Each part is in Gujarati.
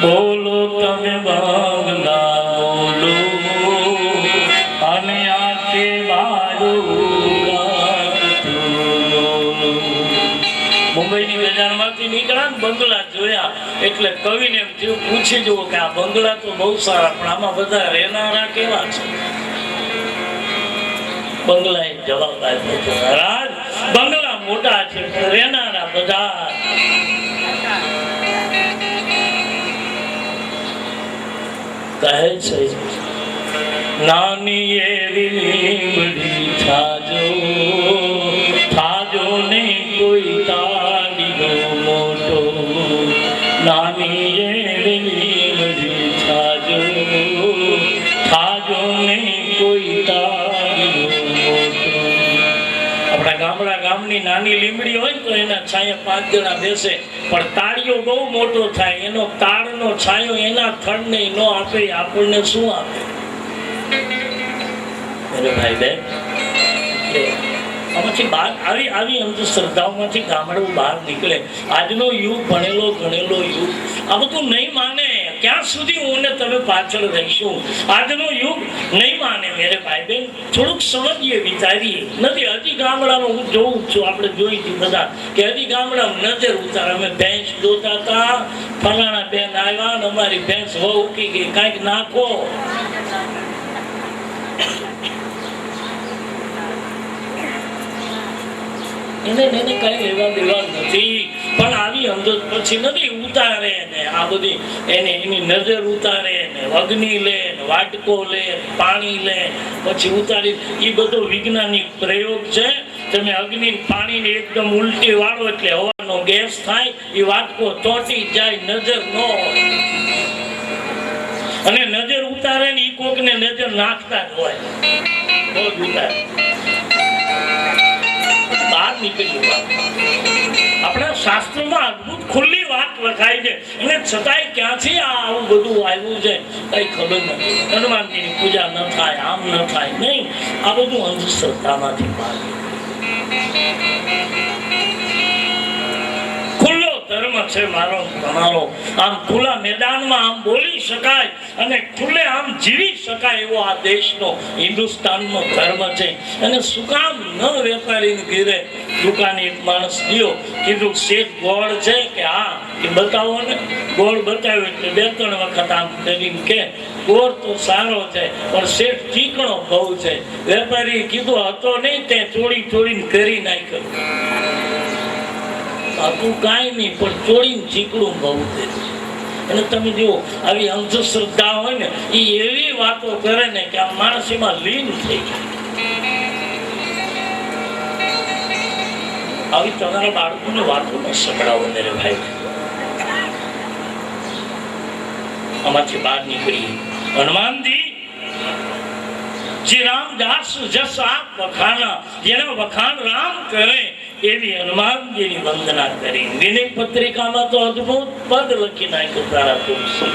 બોલો તમે બંગલા બોલો અને આતે મુંબઈની બજારમાંથી નીકળ્યા બંગલા જોયા એટલે કવિને એમ થયું પૂછી જુઓ કે આ બંગલા તો બહુ સારા પણ આમાં બધા રહેનારા કેવા છે. બંગલાએ જવાબ આપ્યો છે મહારાજ બંગલા મોટા છે રહેનારા બધા કહે છે નાની એવી લીમડી છાજો છાજો ને કોઈ તાળીનો મોટો નાની એવી લીમડી છાજો છાજો ને કોઈ તાળીનો મોટો. આપણા ગામની નાની લીમડી હોય તો એના છાયા 5 જણા બેસે પણ તાળીઓ બહુ મોટો થાય એનો તાળનો છાયો એના થડને ન આપે આપણને શું આપે મેરે ભાઈ બહેન. આમાંથી બહાર આવી અંધશ્રદ્ધાઓમાંથી ગામડું બહાર નીકળે. આજનો યુગ ભણેલો ગણેલો યુગ આ બધું નહીં માને. ક્યાં સુધી હું ને તમે પાછળ રહીશું? આજનો યુગ નહીં માને મેરે ભાઈ બહેન. થોડુંક સમજીએ વિચારીએ. નથી હજી ગામડામાં હું જોઉં છું આપણે જોઈ હતી બધા કે હજી ગામડામાં નજર ઉતાર. અમે ભેંસ જોતા હતા ફલાણા બેન આવ્યા ને અમારી ભેંસ વહુ ઉકી ગઈ કાંઈક નાખો. એને કઈ લેવા દેવા નથી પણ આવી અંદર પછી નથી ઉતારે ને આ બધી એની નજર ઉતારે ને અગ્નિ લે ને વાટકો લે પાણી લે પછી ઉતારી. એ બધો વૈજ્ઞાનિક પ્રયોગ છે. તમે અગ્નિ પાણીને એકદમ ઉલટી વાળો એટલે હવાનો ગેસ થાય એ વાટકો ચોંટી જાય નજર ન હોય અને નજર ઉતારે ને એ કોક ને નજર નાખતા જ હોય ઉતારે બહાર નીકળ્યું. આપણા શાસ્ત્રોમાં અદભુત ખુલ્લી વાત લખાય છે અને છતાંય ક્યાંથી આવું બધું આવ્યું છે કઈ ખબર નથી. હનુમાનજીની પૂજા ન થાય આમ ન થાય નહીં આ બધું અંધશ્રદ્ધામાંથી બહાર. ખુલ્લો ધર્મ છે મારો તમારો. આમ ખુલ્લા મેદાનમાં આમ બોલી શકાય અને ખુલ્લે આમ જીવી શકાય એવો આ દેશનો હિન્દુસ્તાનનો ધર્મ છે. અને શું કામ ન વેપારીને ઘેરે દુકાને એક માણસ ગયો કીધું શેઠ ગોળ છે કે હા એ બતાવો ને. ગોળ બતાવ્યો એટલે 2-3 વખત આમ કરીને કે ગોળ તો સારો છે પણ શેઠ ચીકણો બહુ છે. વેપારી કીધું હતો નહીં તે ચોળીને કરી નાખ્યો. હતું કાંઈ નહીં પણ ચોળીને ચીકણું બહુ છે. અને તમે જુઓ આવી અંધશ્રદ્ધા હોય ને એ એવી વાતો કરે ને કે આ માણસ એમાં લીન થઈ જાય. આવી તમારા બાળકોને વાતો ન સંભળાવો મેરે ભાઈ. આમાંથી બહાર નીકળી હનુમાનજી જે રામ દાસ જસ આપ વખાણા જેના વખાણ રામ કરે એવી હનુમાનજીની વંદના કરી. વિનય પત્રિકામાં તો અદભુત પદ લખી નાખ્યું તારા તુલસી.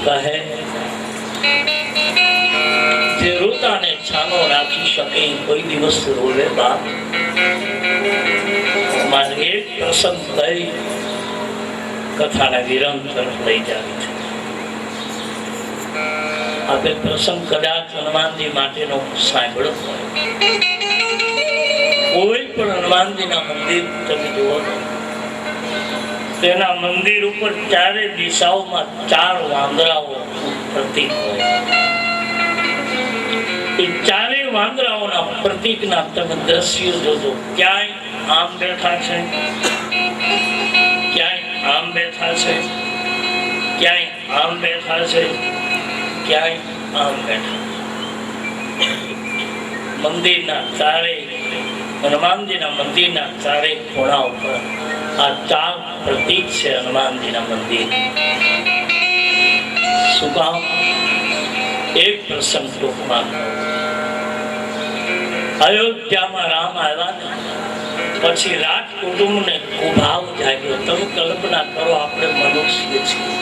કહે જે રોતાને છાનો રાખી શકે કોઈ દિવસ રોવે બાપ. મારે એક પ્રસંગ થઈ કથાના વિરામ તરફ લઈ જાય છે. આપણે પ્રસંગ કદાચ હનુમાનજી માટેનો સાંભળ્યો હોય. કોઈ પણ હનુમાનજીના મંદિર તમે જુઓ તેના મંદિર ઉપર ચારે દિશાઓમાં 4 વાંદરાઓ પ્રતીક હોય. એ ચારેય વાંદરાઓના પ્રતીકના તમે દ્રશ્યો જોજો. ક્યાંય આમ બેઠા છે, ક્યાંય આમ બેઠા છે, ક્યાંય આમ બેઠા છે, ક્યાંય આમ બેઠા. મંદિરના ચારે હનુમાનજીના મંદિરના ચારે ખૂણા ઉપર આ 4 પ્રતીક છે હનુમાનજીના મંદિર. શું કામ? એક પ્રસંગ ટૂંકમાં. અયોધ્યામાં રામ આવ્યા ને પછી રાજ કુટુંબને કુભાવ જાગ્યો. તમે કલ્પના કરો, આપણે મનુષ્ય છીએ,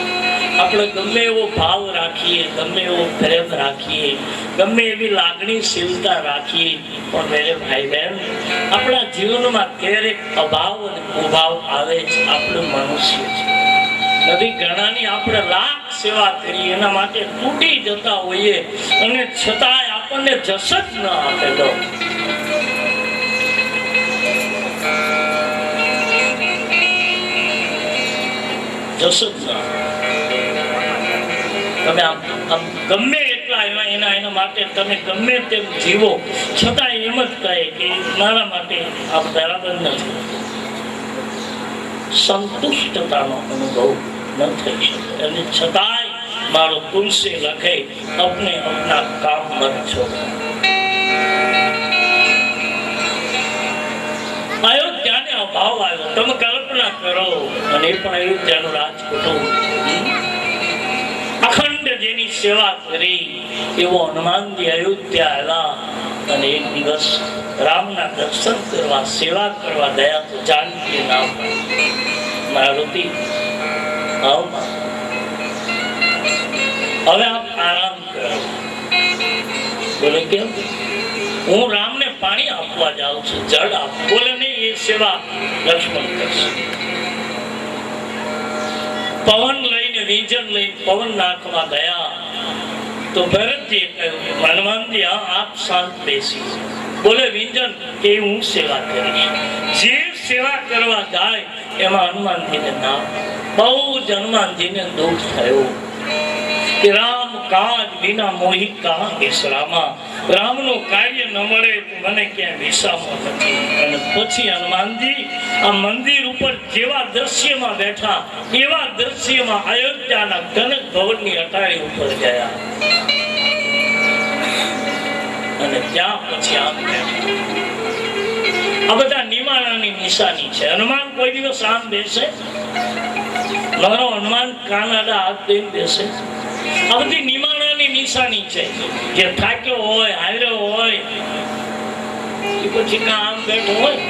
આપણે ગમે એવો ભાવ રાખીએ, ગમે એવો પ્રેમ રાખીએ, ગમે એવી લાગણીશીલતા રાખીએ, પણ મેરે ભાઈ બહેન આપણા જીવનમાં ક્યારેક અભાવ અને કુભાવ આવે છે. આપણે મનુષ્ય છીએ. નદી ઘણાની આપણે લાખ સેવા કરી, એના માટે તૂટી જતા હોઈએ અને છતાંય આપણને જસ જ ન આપેલો. જસ જ ન. તમે આમ ગમે એટલા એના માટે તમે ગમે તેમ જીવો, છતાં એમ જ કહે કે મારા માટે આ બરાબર નથી. સંતુષ્ટતાનો અનુભવ ન થઈ શકે. અને છતાંય મારો તુલસી લખે અપને અપના કામ મત છોડો. અયોધ્યાને અભાવ આવ્યો. તમે કલ્પના કરો. અને એ પણ અયોધ્યાનું રાજકુટુંબ અખંડ જેની સેવા કરી એવો હનુમાનજી અયોધ્યા આવ્યા. અને એક દિવસ રામના દર્શન કરવા, સેવા કરવા ગયા તો જાનકી નામ મારુતિ હવે આપ આરામ કરો. બોલે કેમ? હું રામને પાણી આપવા જાઉં છું, જળ આપ. બોલે નહીં, એ સેવા લક્ષ્મણ કરશે. પવન લઈને, વીજળ લઈને પવન નાખવા ગયા તો ભરતજીએ કહ્યું હનુમાનજી આપ શાંત બેસી. બોલે વીંજણ કે હું સેવા કરીશ. જે સેવા કરવા જાય એમાં હનુમાનજીને નામ. બહુ જ હનુમાનજીને દુઃખ થયો કે રામ કાજ વિના મોહી કહા વિશ્રામા. રામનું કાર્ય ન મળે તો મને ક્યાંય વિશ્રામો નથી. અને પછી હનુમાનજી આ મંદિર ઉપર જેવા દ્રશ્યમાં બેઠા એવા દ્રશ્યમાં અયોધ્યાના કનક ભવનની અટારી ઉપર ગયા. અને ત્યાં પછી આમ બેઠા. આ બધા નિમાણાની નિશાની છે. હનુમાન કોઈ દિવસ આમ બેસે? મારો હનુમાન કાનાડા હાથ દઈને બેસે? આ બધી નિમાણાની નિશાની છે. જે થાક્યો હોય, હાર્યો હોય, એ પછી આમ બેઠો હોય.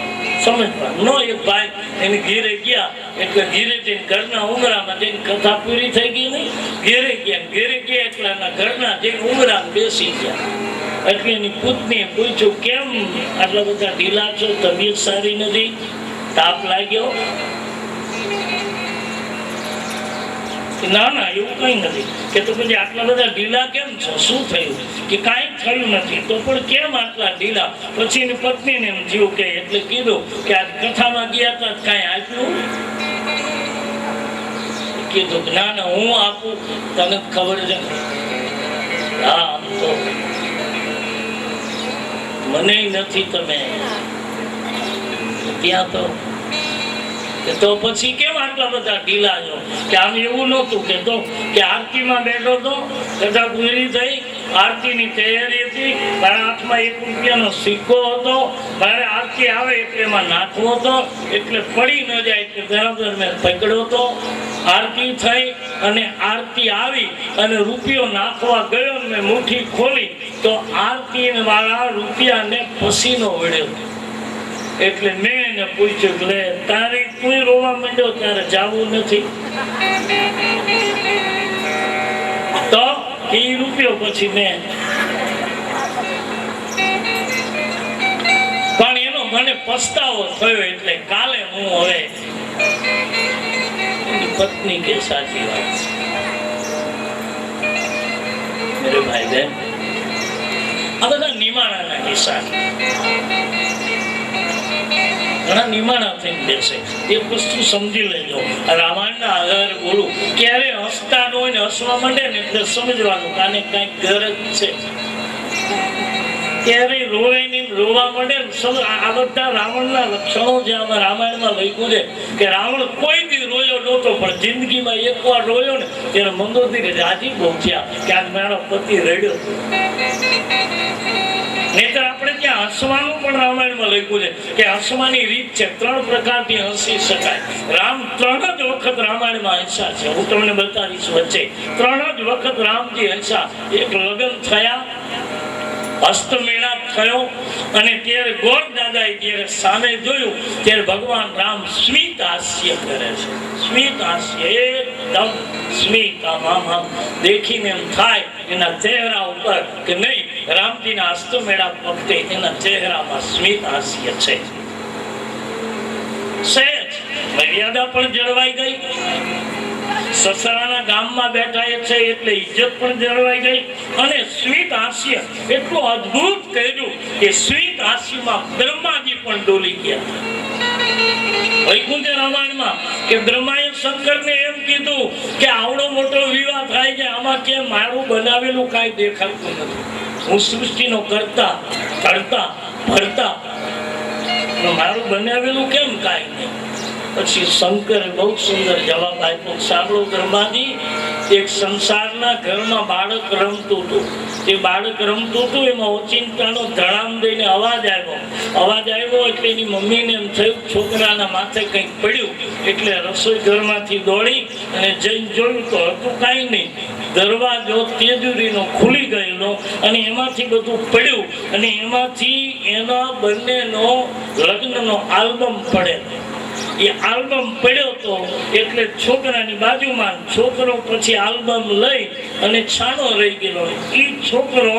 સમજવા નો. એક ભાઈ એને ઘેરે ગયા એટલે ઘેરે જઈને ઘરના ઉમરામાં જઈને કથા પૂરી થઈ ગઈ નહીં. ઘેરે ગયા એટલે એના ઘરના જઈને ઉમરામાં બેસી ગયા. એટલે એની પુતનીએ પૂછ્યું કેમ આટલા બધા ઢીલા છો? તબિયત સારી નથી? તાપ લાગ્યો? ના ના એવું કઈ નથી. કે તો પછી આટલા બધા ઢીલા કેમ છો? શું થયું? કે કાંઈ થયું નથી. તો પણ કેમ આટલા ઢીલા? પછી એની પત્નીને એમ જીવ કે એટલે કીધું કે આ કથામાં ગયા હતા કાંઈ આપ્યું? કીધું ના ના હું આપું, તને ખબર છે. હા આમ તો મને નથી. તમે ત્યાં તો પછી કેમ આટલા બધા ઢીલા છો? કે આમ એવું નહોતું કે તો કે આરતીમાં બેઠો તો કથા પૂરી થઈ, આરતીની તૈયારી હતી, મારા હાથમાં 1 રૂપિયાનો સિક્કો હતો, મારે આરતી આવે એટલે એમાં નાખવો હતો, એટલે પડી ન જાય એટલે બરાબર મેં પકડ્યો હતો. આરતી થઈ અને આરતી આવી અને રૂપિયો નાખવા ગયો, મેં મુઠ્ઠી ખોલી તો આરતી વાળા રૂપિયાને પસીનો વળ્યો. એટલે મેં એને પૂછ્યું કે તારે તું રોવા માંડ્યો, તારે જવું નથી? તો એ રૂપિયો પછી મેં પણ એનો મને પસ્તાવો થયો એટલે કાલે હું હવે પત્ની કે સાચી વાત મેરે ભાઈ બહેન આ બધા નિમાણાના કિસ્સા ઘણા નિમાણા થઈને બેસે એક વસ્તુ સમજી લેજો રામાયણના આધારે બોલું ક્યારે હસતા ન હોય ને હસવા માંડે ને એટલે સમજવાનું કાને કઈક ગરજ છે ક્યારે રોવે નહીં રોવા માંડે આ બધા રાવણના લક્ષણો જે આમાં રામાયણમાં લખ્યું છે કે રાવણ કોઈ દી રોયો નહોતો પણ જિંદગીમાં એકવાર રોયો ને ત્યારે મંદોદરી રાજી બહુ થયા કે આજ મારો પતિ રડ્યો નહીતર આપણે ત્યાં હસવાનું પણ રામાયણમાં લખ્યું છે કે હસવાની રીત છે 3 પ્રકારથી હસી શકાય રામ 3 જ વખત રામાયણમાં હસ્યા છે હું તમને બતાવીશ વચ્ચે 3 જ વખત રામજી હસ્યા એક લગ્ન થયા હસ્તમેળાપ થયો અને ત્યારે ગોર દાદાએ જ્યારે સામે જોયું ત્યારે ભગવાન રામ સ્મિત હાસ્ય કરે છે સ્મિત હાસ્ય એકદમ સ્મિત આમ દેખીને એમ થાય એના ચહેરા ઉપર કે નહીં રામજીના હસ્તમેળાપ વખતે એના ચહેરામાં સ્મિત હાસ્ય છે સહેજ મર્યાદા પણ જળવાઈ ગઈ સસરાના ગામમાં બેઠા છે એટલે ઇજ્જત પણ જળવાઈ ગઈ અને સ્મિત હાસ્ય એટલું અદ્ભુત કર્યું કે સ્મિત હાસ્યમાં બ્રહ્માજી પણ ડોલી ગયા વૈકુંઠ રામાયણમાં કે બ્રહ્માએ શંકરને એમ કીધું કે આવડો મોટો વિવાહ થાય છે આમાં કેમ મારું બનાવેલું કાંઈ દેખાતું નથી હું સૃષ્ટિનો કરતા કરતા ભરતા મારું બનાવેલું કેમ કાંઈ નહીં પછી શંકરે બહુ સુંદર જવાબ આપ્યો સાંભળો બ્રહ્માજી એક સંસારના ઘરમાં બાળક રમતું હતું તે બાળક રમતું હતું એમાં ઓચિંતાનો ધડામ દઈને અવાજ આવ્યો એટલે એની મમ્મીને એમ થયું છોકરાના માથે કંઈક પડ્યું એટલે રસોઈ ઘરમાંથી દોડી અને જઈને જોયું તો હતું કાંઈ નહીં દરવાજો તેજુરીનો ખુલી ગયેલો અને એમાંથી બધું પડ્યું અને એમાંથી એના બંનેનો લગ્નનો આલ્બમ પડેલો એ આલ્બમ પડ્યો તો એટલે છોકરાની બાજુમાં છોકરો પછી આલ્બમ લઈ અને છાનો રહી ગયેલો એ છોકરો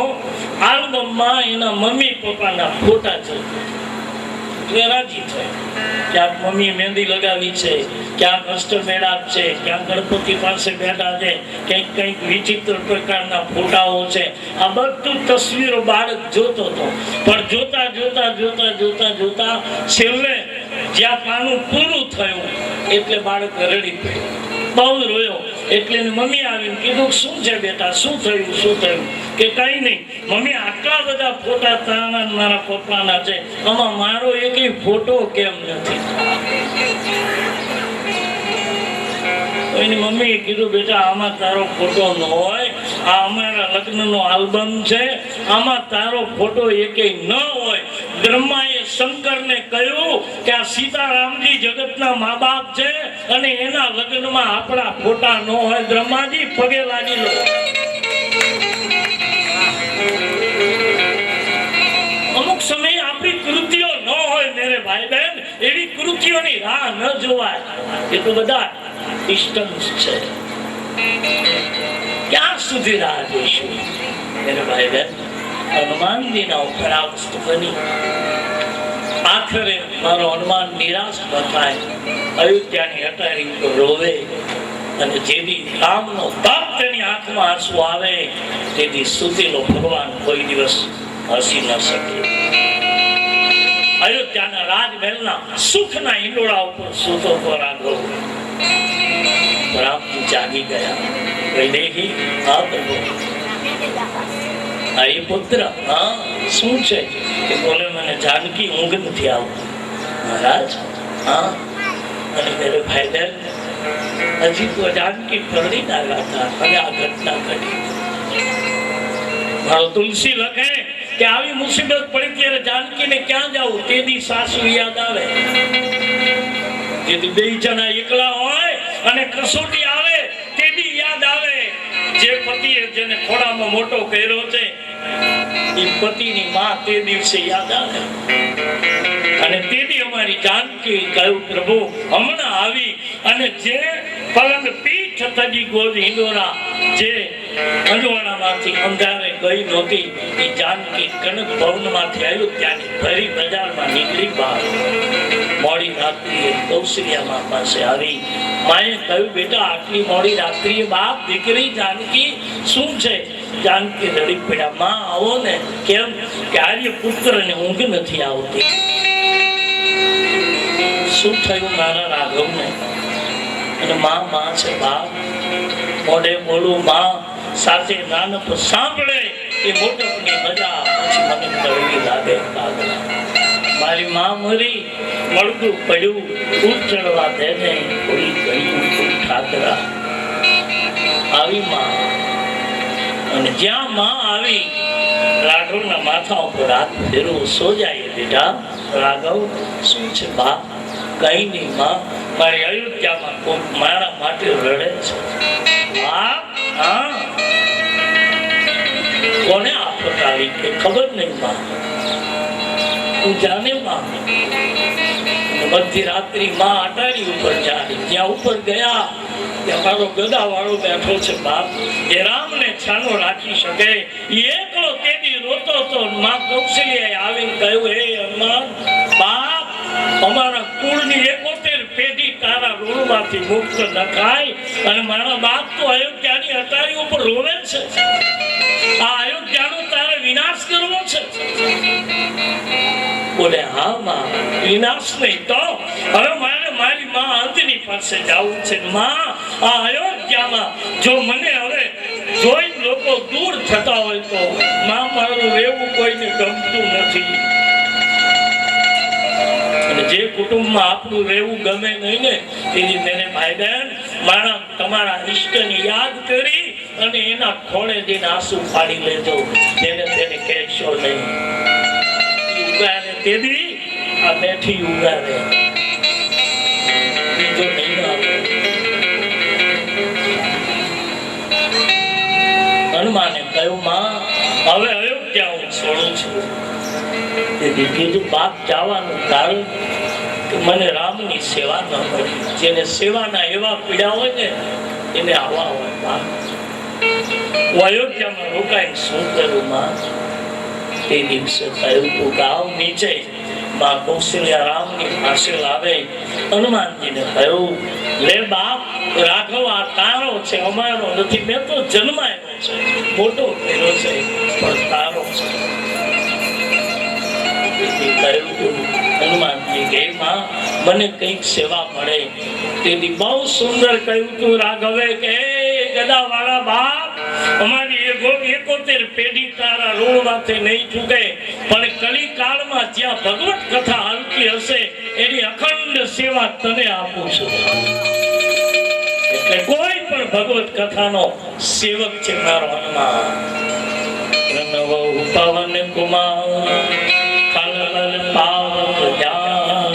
આલ્બમમાં એના મમ્મી પપ્પાના ફોટા છે એટલે રાજી થયો ક્યાંક મમ્મીએ મહેંદી લગાવી છે ક્યાંક અષ્ટમેળાપ છે ક્યાંક ગણપતિ પાસે બેઠા છે કંઈક વિચિત્ર પ્રકારના ફોટાઓ છે આ બધું તસવીરો બાળક જોતો હતો પણ જોતા જોતા જોતા જોતા જોતા છેલ્લે જ્યાં પાનું પૂરું થયું એટલે બાળક રડી પડ્યું બહુ રોયો એટલે મમ્મી આવીને કીધું શું છે બેટા શું થયું કે કઈ નહીં મમ્મી આટલા બધા ફોટા તારા મારા પપ્પાના છે આમાં મારો એકેય ફોટો કેમ નથી એની મમ્મીએ કીધું બેટા આમાં તારો ફોટો ન હોય આ અમારા લગ્નનો આલ્બમ છે આમાં તારો ફોટો એકેય ન હોય બ્રહ્માએ શંકરને કહ્યું કે આ સીતારામજી જગતના મા બાપ છે અને એના લગ્નમાં આપણા ફોટા ન હોય બ્રહ્માજી પગે લાગી લો અમુક સમયે આપણી કૃતિઓ ન હોય મેરે ભાઈ બહેન એવી કૃતિઓની રાહ ન જોવાય એ તો બધા ડિસ્ટન્સ છે ક્યાં સુધી રાહ જોઈશું મેરે ભાઈ બહેન હનુમાનજીના ઉપર આ વસ્તુ બની આખરે મારો હનુમાન નિરાશ ન થાય અયોધ્યાની અટારી તો રોવે અને જેથી રામનો બાપ તેની આંખમાં આંસુ આવે તેથી સુતેલો ભગવાન કોઈ દિવસ હસી ન શકે અયોધ્યાના રાજમહેલના સુખના હિંડોળા ઉપર સૂતો રાઘવ રામજી જાગી ગયા વૈદેહી હા પ્રભુ આ એ પુત્ર હા શું છે કે બોલે મને જાનકી ઊંઘ નથી આવતી મહારાજ હા અને મેરે ભાઈ બહેન હજી તો જાનકી પરણી આવ્યા હતા અને આ ઘટના ઘટી મારો તુલસી લખે કે આવી મુસીબત પડી ત્યારે જાનકીને ક્યાં જવું તેદી સાસુ યાદ આવે જેથી બે જણા એકલા હોય અને કસોટી આવે તેદી યાદ આવે જે પતિએ જેને ખોળામાં મોટો કર્યો છે એ પતિની માં તે દિવસે યાદ આવે અને તેથી અમારી જાનકી કહ્યું પ્રભુ હમણાં આવી અને જે પલંગ પીઠ તજી ગોદ હિંડોરા જે અંજવાણામાંથી અંધારે ગઈ નહોતી એ જાનકી કનક ભવનમાંથી આવ્યું ત્યાંની ભરી બજારમાં નીકળી બહાર મોડી રાત્રિએ કૌશલ્યામાં પાસે આવી માએ કહ્યું બેટા આટલી મોડી રાત્રિએ બાપ દીકરી જાનકી શું છે જાનકી રડી પડ્યા માં આવો ને કેમ કે આર્ય પુત્રને ઊંઘ નથી આવતી શું થયું મારા રાઘવને અને માં છે બાપ મોઢે બોલું માં સાથે નાનપ સાંભળે એ મોટપની મજા પછી મને કડવી લાગે મારી માં મરી મળતું પડ્યું ફૂલ ચડવા દે ને થોડી ગયું ઠાકરા આવી માં અને જ્યાં માં આવી રાઘવના માથા ઉપર હાથ ફેરવો સો જાય બેટા રાઘવ શું છે બા કઈ નહીં માં મારી અયોધ્યામાં કોઈ મારા માટે રડે છે કોને આફત આવી કે ખબર નહીં માં તું જાને માં મધ્યરાત્રિ માં અટારી ઉપર જાય જ્યાં ઉપર ગયા ત્યાં મારો ગદા વાળો બેઠો છે બાપ એ રામને છાનો રાખી શકે એકલો તેદી રોતો તો માં કૌશલ્યાએ આવીને કહ્યું હે હનુમાન બાપ અમારા કુળની 71 પેઢી તારા ઋણમાંથી મુક્ત ન થાય અને મારા બાપ તો અયોધ્યાની અટારી ઉપર રોવે છે આ અયોધ્યાનો તારે વિનાશ કરવો છે બોલે હા માં વિનાશ નહીં તો હવે મારે મારી માં અંતની પાસે જવું છે માં આ અયોધ્યામાં જો મને હવે જોઈ લોકો દૂર થતા હોય તો માં મારું રહેવું કોઈને ગમતું નથી અને જે કુટુંબમાં આપણું રહેવું ગમે નહીં ને એની મેરે ભાઈ બહેન મારા તમારા ઈષ્ટની યાદ કરી અને એના ખોળે જઈને આંસુ પાડી લેજો તેને કહેશો નહીં ઉગારે તેદી આ બેઠી ઉગારે બીજો નહીં આવે હનુમાને કહ્યું માં હવે અયોધ્યા હું છોડું છું કીધું બાપ જવાનું કારણ કે મને રામની સેવા ન મળી જેને સેવાના એવા પીડા હોય ને એને આવા હોય બાપ હું અયોધ્યામાં રોકાઈને શું કરું માં તે દિવસે કહ્યું તું ગાવ નીચે માં કૌશલ્યા રામની પાસે લાવે હનુમાનજીને કહ્યું લે બાપ રાઘવ આ તારો છે અમારો નથી મેં તો જન્માયો છે મોટો કર્યો છે પણ તારો છે હનુમાનજી કે માં મને કઈક સેવા મળે તેથી બહુ સુંદર કહ્યું તું રાઘવે કે ગદા વાળા બાપ અમારી 71 પેઢી તારા ઋણમાંથી નહીં ચૂકે પણ કલી કાળમાં જ્યાં ભગવત કથા હાલતી હશે એની અખંડ સેવા તને આપું છું એટલે કોઈ પણ ભગવત કથાનો સેવક છે મારો હનુમાન નવો પવન કુમાર કલબલ પાવક જાન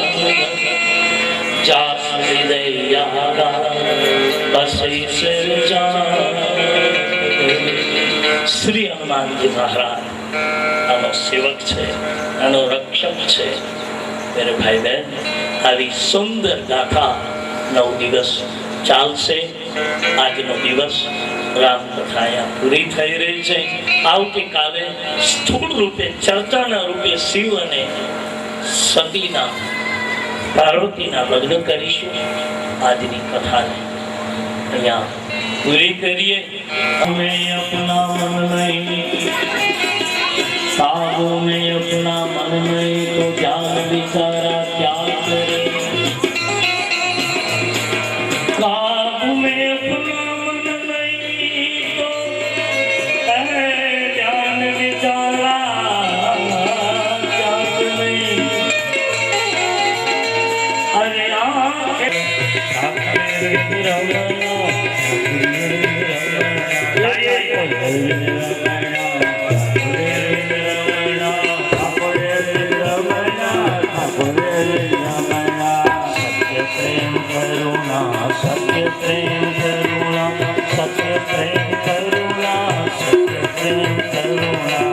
જાસ વિદયા બસઈ સિર જાન શ્રી હનુમાનજી મહારાજ આનો સેવક છે આનો રક્ષક છે મેરે ભાઈ બહેન આવી સુંદર ગાથા 9 દિવસ ચાલશે આજનો દિવસ રામકથા અહીંયા પૂરી થઈ રહી છે આવતીકાલે સ્થૂળ રૂપે ચર્ચાના રૂપે શિવ અને સતીના પાર્વતીના લગ્ન કરીશું આજની કથાને અહીંયા पूरी करिए हमें अपना मन नहीं काबू में अपना मन नहीं तो ज्ञान विचारा क्या करे काबू में अपना मन नहीं तो ज्ञान विचारा क्या करे अरे सत्य प्रेम करुणा सत्य प्रेम करुणा सत्य प्रेम करुणा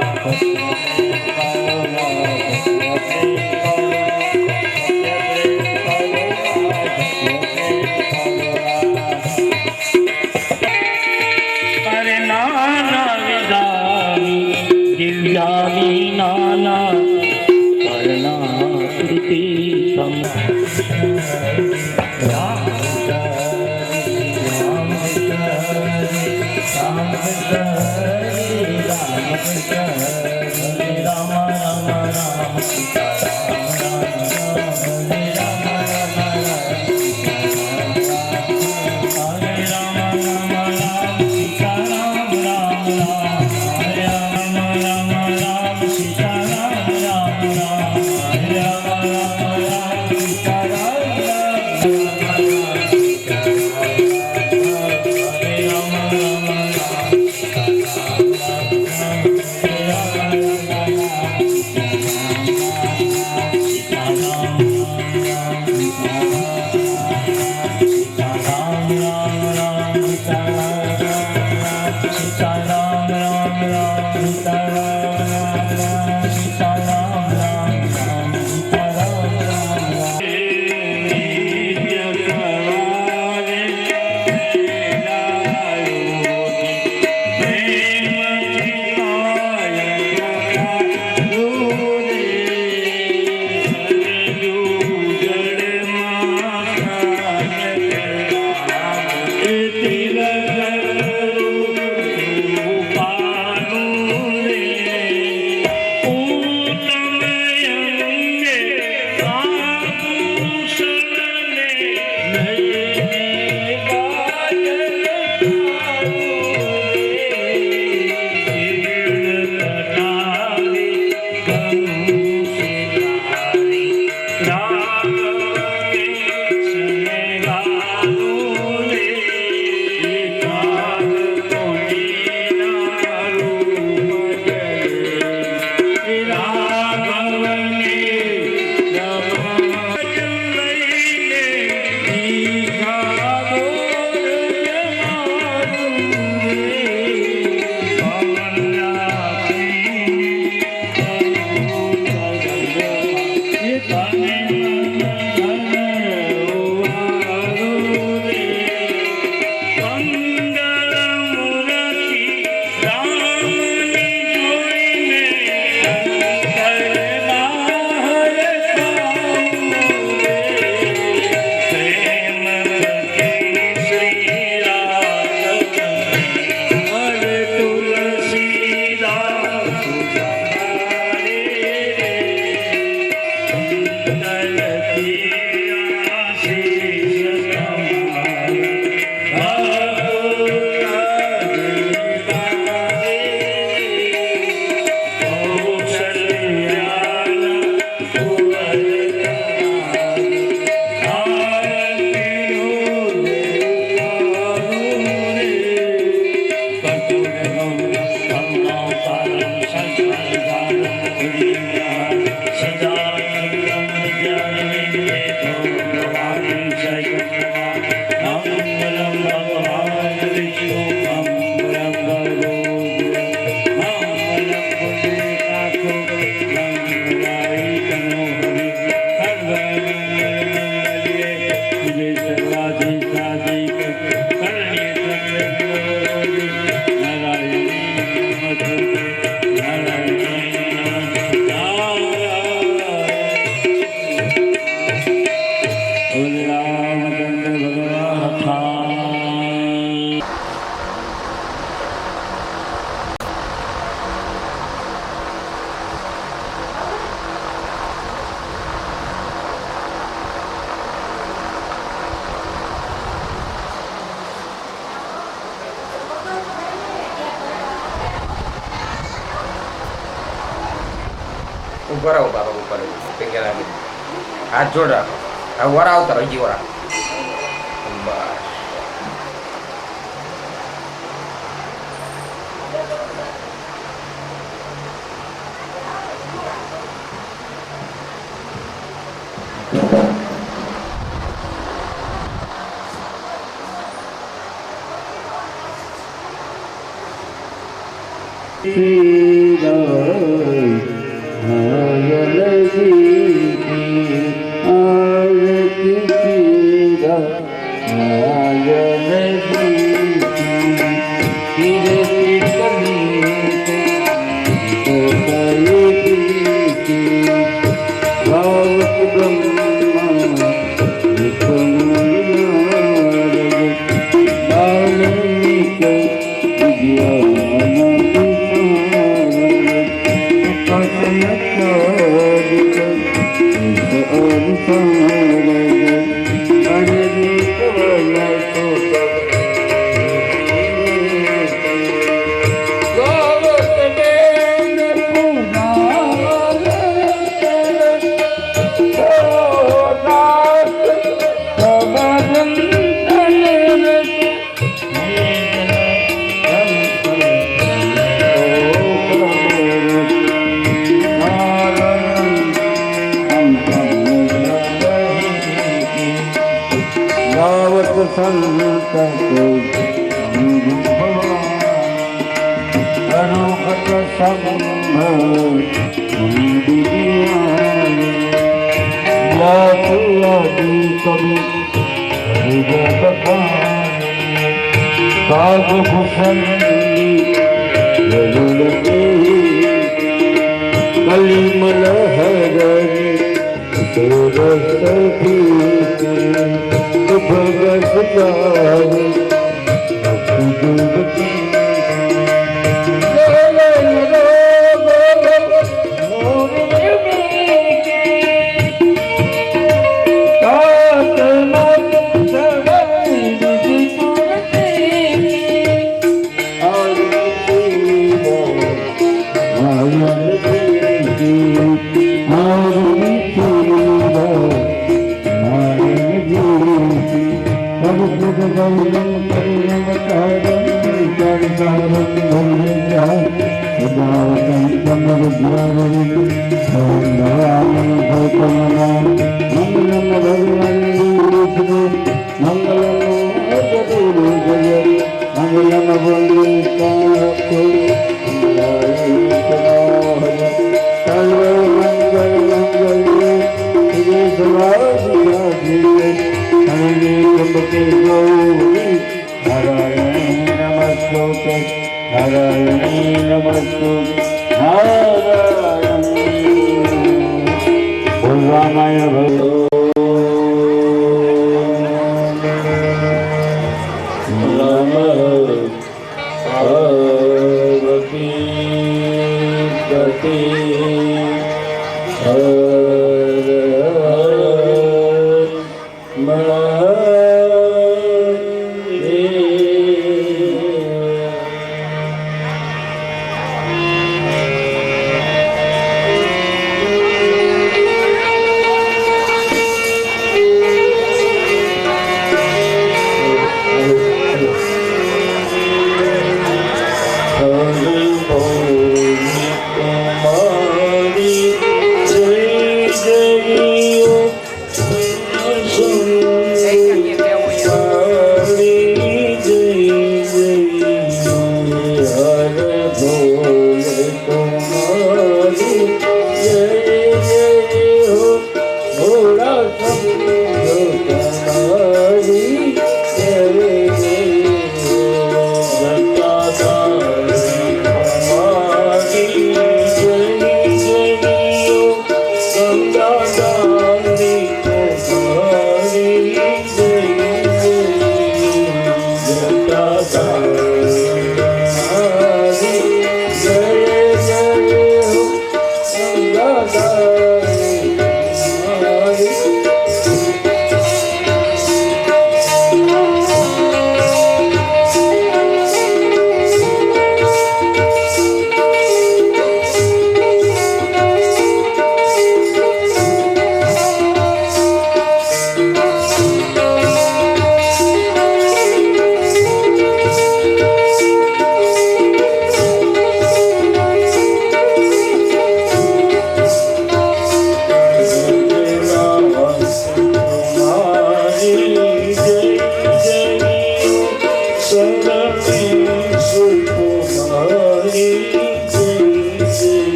अरे ना ઉપર આવો બાબા ઉપર હાથ જોડ રાખો. હવે વરા આવતા હજી વરા બસ. નારાયણ નમસ્તે નારાયણ નમસ્તે નારાયણ રામાય ભગો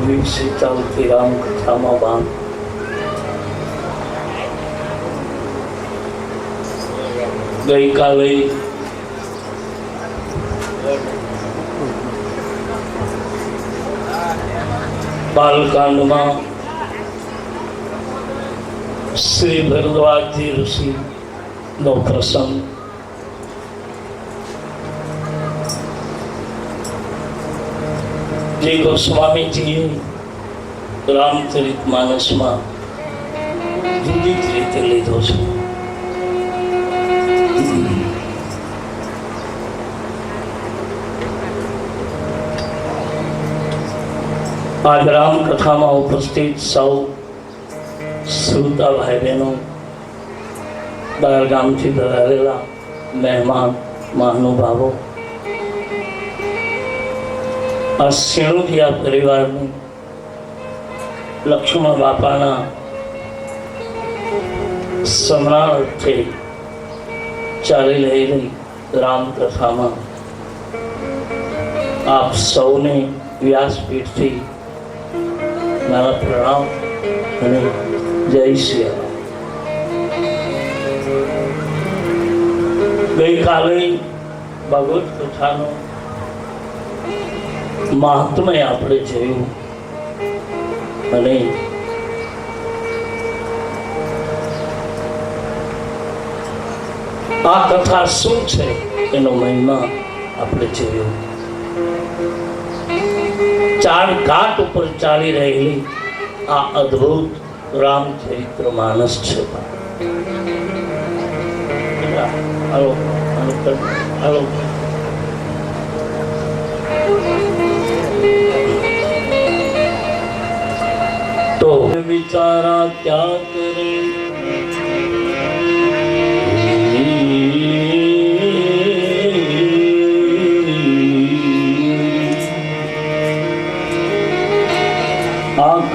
દિવસે ચાલતી રામકથામાં બામ ગઈકાલે બાલકાંડમાં શ્રી ભરદ્વાજી ઋષિ નો પ્રસંગ જે ગોસ્વામીજીએ રામચરિત માનસમાં વિવિધ રીતે લીધો છે. આજ રામકથામાં ઉપસ્થિત સૌ શ્રોતા ભાઈ બહેનો, બહારગામથી ધરાવેલા મહેમાન મહાનુભાવો, આ શેણુકિયા પરિવારની લક્ષ્મણ બાપાના સ્મરણ અર્થે ચાલી રહેલી રામકથામાં આપ સૌને વ્યાસપીઠથી મારા પ્રણામ અને જય શ્રી રામ. ગઈકાલે ભગવત કથાનો મહાત્મય આપણે જોયું અને આ કથા શું છે એનો મહિમા આપણે જોયો. ચાર ઘાટ ઉપર ચાલી રહેલી આ અદ્ભુત રામચરિત્ર માનસ છે. હાલો હાલો तो विचारा क्या करे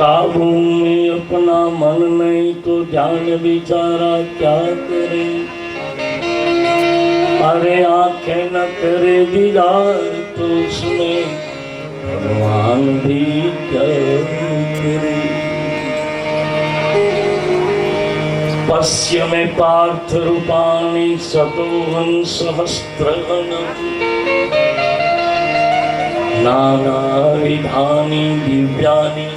काबू में अपना मन नहीं तो जान बेचारा क्या करे। अरे आंखें न करे दीदार तो उसमें भगवान भी क्या करे। पश्य में पार्थ रूपाणि सतोहं सहस्त्रहनम् नानाविधानि दिव्यानि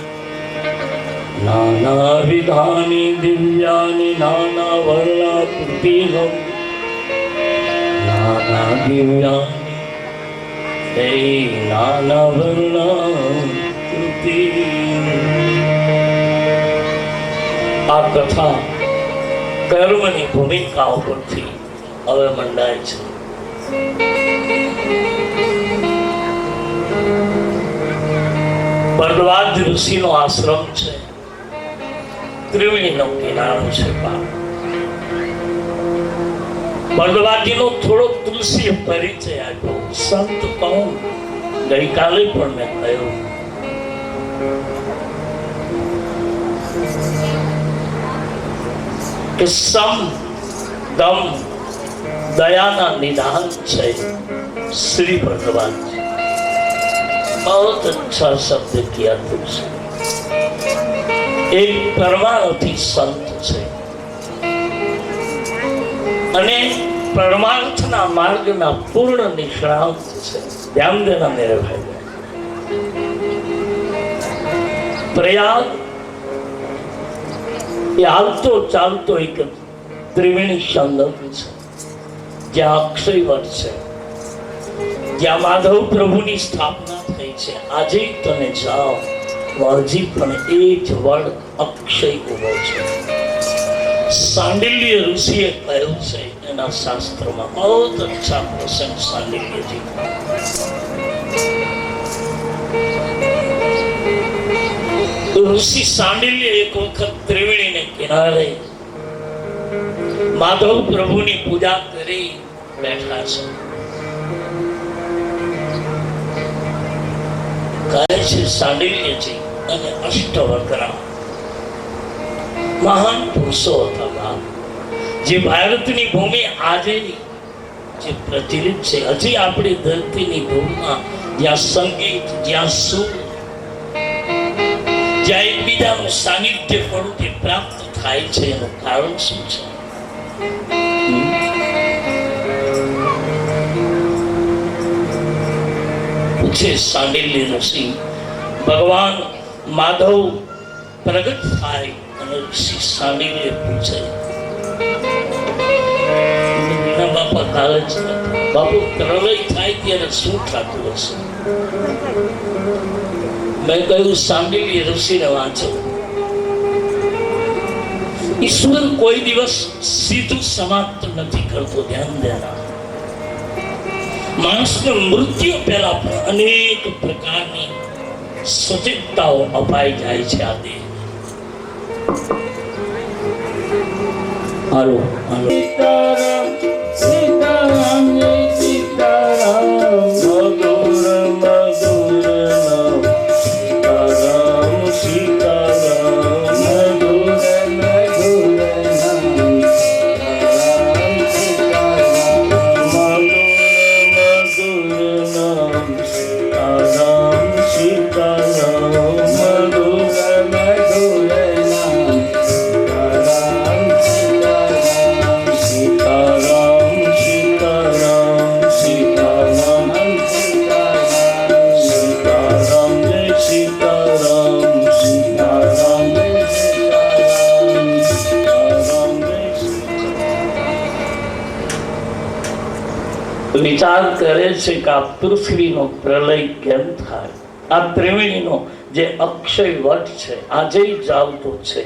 नानावर्णाकृतिहं नानादिव्यानि हे नानावर्णाकृति। આ કથા કર્મની ભૂમિકા ઉપરથી હવે મંડાય છે। ભરદ્વાજ ઋષિનો આશ્રમ છે, ત્રિવેણીનો કિનારો છે પાર। ભરદ્વાજીનો થોડો તુલસી પરિચય આપ્યો। સંત કોણ ગઈકાલે પણ મેં કહ્યું કે સમ દમ દયાના નિદાન છે શ્રી ભરદ્વાજ। बहुत अच्छा शब्द किया तुमसे। एक परमार्थी संत છે અને પરમાર્થના માર્ગના પૂર્ણ નિષ્ણાત છે। ધ્યાન દેના મેરે ભાઈ। પ્રયાગ એ હાલતો ચાલતો એક ત્રિવેણી સંગમ છે, જ્યાં અક્ષયવટ છે, જ્યાં માધવ પ્રભુની સ્થાપના થઈ છે। આજે તમે જાઓ હજી પણ એ જ વડ અક્ષય ઉભો છે। सांडिल्य ऋषिए કહ્યું છે એના શાસ્ત્રમાં बहुत अच्छा प्रसंग सांडिल्य जी का। ऋषि सांडिल्य एक वक्त त्रिवेणी ने किनारे माधव प्रभु ની પૂજા કરી બેઠા છે। કહે છે सांडिल्यજી અને અષ્ટવક્રા મહાન પુરુષો હતા બાપ, જે ભારતની ભૂમિ આજે જે પ્રચલિત છે, હજી આપણી ધરતીની ભૂમિમાં જ્યાં સંગીત, જ્યાં સુર, જ્યાં એકબીજાનું સાનિધ્ય પણ જે પ્રાપ્ત થાય છે એનું કારણ શું છે? પૂછે सांडिल्य ऋषि। भगवान माधव प्रगट થાય અને ઋષિ सांडिल्य પૂછે ના બાપા કાલે જ બાપુ પ્રલય થાય ત્યારે શું થતું હશે? મેં કહ્યું सांडिल्य ઋષિને વાંચો। ઈશ્વર કોઈ દિવસ સીધું સમાપ્ત નથી કરતો। ધ્યાન દેના। માણસને મૃત્યુ પહેલા પણ અનેક પ્રકારની સચેતતાઓ અપાઈ જાય છે આ દેહ। હાલો હાલો સીતારામ સીતારામ જય સીતારામ મધુર મધુર નામ સીતારામ સીતારામ મધુર મધુર નામ સીતારામ સીતારામ મધુર મધુર નામ સીતારામ સીતારામ મધુર મધુર વિચાર કરે છે કે આ પૃથ્વીનો પ્રલય કેમ થાય? આ ત્રિવેણીનો જે અક્ષય વટ છે આજે ચાલતો છે।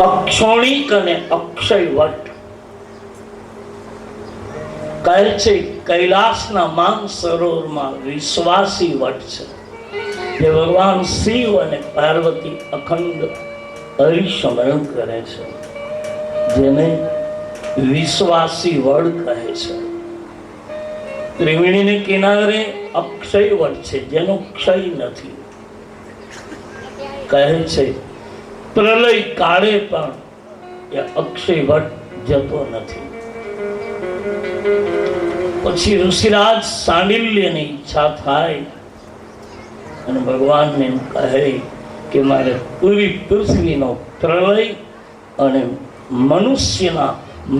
અક્ષોણિક અને અક્ષય વટ કહે છે કૈલાસના માન સરોવરમાં વિશ્વાસી વટ છે, જે ભગવાન શિવ અને પાર્વતી અખંડ હરિસ્મરણ કરે છે, જેને વિશ્વાસી વડ કહે છે। ત્રિવેણીને કિનારે અક્ષય વટ છે, જેનો ક્ષય નથી. કહે છે પ્રલય કાળે પણ એ અક્ષય વટ જતો નથી. પછી ઋષિરાજ સાંડિલ્યની ઈચ્છા થાય અને ભગવાનને કહે કે મારે પૂરી પૃથ્વીનો પ્રલય અને મનુષ્યના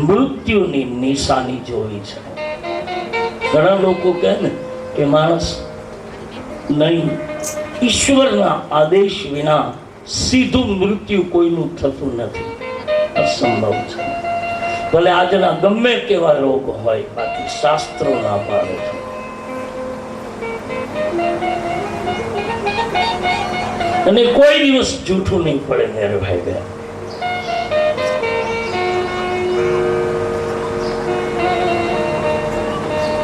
મૃત્યુની નિશાની જોઈ છે. ઘણા લોકો કહે ને કે માણસ નહીં, ઈશ્વરના આદેશ વિના સીધું મૃત્યુ કોઈનું થતું નથી, અસંભવ છે. ભલે આજના ગમે તેવા રોગ હોય, બાકી શાસ્ત્રો ના પાડે છે. અને કોઈ દિવસ જૂઠું નહીં પડે મેરે ભાઈ બહેન.